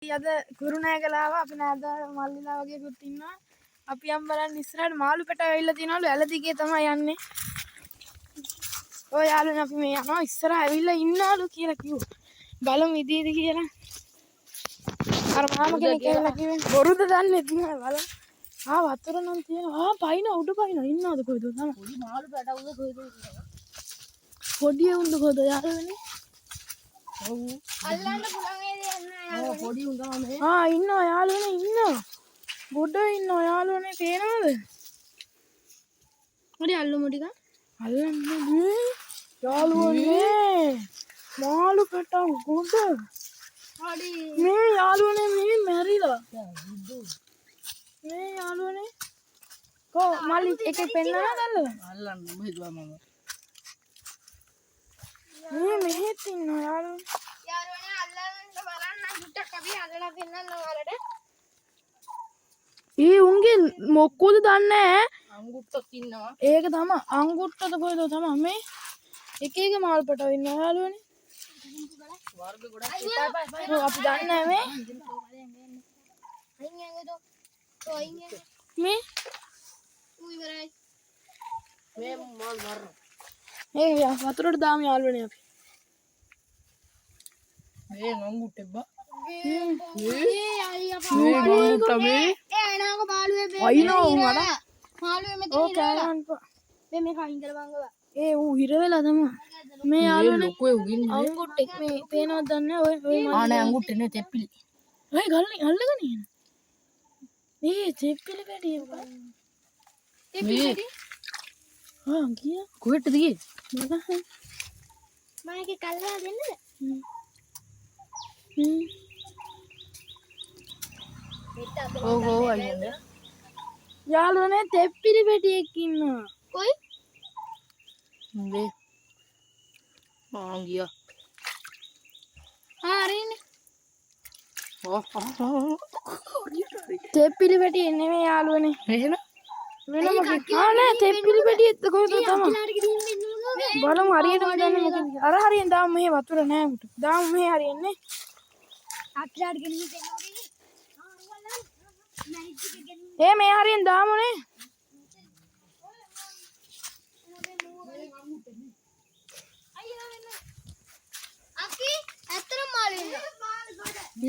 අද කුරුණෑගලාව අපි නාදා මල්ලිලා වගේ කුත් ඉන්නවා. අපි යම් බලන්න ඉස්සරහට මාළු පැට ඇවිල්ලා තියනවලු ඇල දිගේ තමයි යන්නේ. ඔය යාළුවනේ අපි මේ යනවා ඉස්සරහ ඇවිල්ලා ඉන්නවලු කියලා කිව්වා. බලමු ඉදීද කියලා. අර මාම කෙනෙක් කියලා කිව්වේ බොරුද දන්නේ නැහැ බලමු. වතුර නම් තියෙනවා. පයින් උඩ පයින් ඉන්නවද කොයිද තමයි. පොඩි මාළු පැට උද කොයිද ඉන්නවා. පොඩි උන්ද කොයිද යාළුවනේ. ඔව් අල්ලන්න පුළුවන් ඒ දෙයක් නෑ පොඩි උන් තමයි ඉන්නවා යාළුවනේ ඉන්නවා ගොඩ ඉන්නවා යාළුවනේ පේනවද පොඩි අල්ලමු ටික අල්ලන්නේ යාළුවනේ මාළු පැටව ගොඩ පොඩි මේ යාළුවනේ මේ මැරිලා මේ යාළුවනේ කො මල්ලි එකේ පෙන්නනද අල්ලන්න මොකද මම මෙහෙත් ඉන්නවා යාළුවනේ අල්ලන්න බලන්න හිටක් අපි අල්ලලා පෙන්නන්න ඔයාලට උන්ගේ මොකද දන්නේ අංගුට්ටක් ඉන්නවා ඒක තමයි අංගුට්ටද කොයිද තමයි මේ එක එක මාළු පැටව ඉන්නවා යාළුවනේ වර්ග ගොඩක් අපි දන්නේ මේ මේ උයිවරයි මේ මාල් මරන වතුරට දාමු යාළුවනේ අපි මේ අංගුට්ටේ බා ඌ හිර වෙලා තමයි මේ යාළුවනේ ලොකෝ උගින් අංගුට්ටෙක් මේ පේනවද දන්නේ ඔය ආනේ අංගුට්ටේ නේ තෙප්පිලි ඔය ගල්ලේ අල්ලගෙන යන මේ තෙප්පිලි පැටිය තෙප්පිලි ගියා කොහෙටද ගියේ මම ඒක කල්ලා දෙන්නද අයියෝ යාළුවනේ තෙප්පිලි පැටියෙක් ඉන්නවා කොයි මේ ගියා හරිනේ තෙප්පිලි පැටිය නෙමෙයි යාළුවනේ එහෙම වෙන මොකක්ද නෑ තෙප්පිලි පැටියෙක්ද කොහෙද තමයි බලමු හරියටම දන්නේ මොකද අර හරියෙන් දාමු මෙහෙ වතුර නෑ උට දාමු මෙහෙ හරියන්නේ අක්ලාට ගෙනින් දෙන්නවා මේ හරියෙන් දාමුනේ අපි ඇත්තටම මාළු ඉන්නවා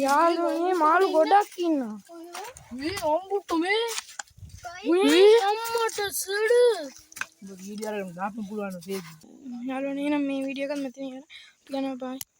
යාළුවනේ මාළු ගොඩක් ඉන්නවා මේ අම්බුට්ටු මේ අම්මට සෙඩ වීඩියෝ එකක් දාන්න පුළුවන් යාළුවනේ නම් මේ වීඩියෝ එකත් මෙතන යනවා බයි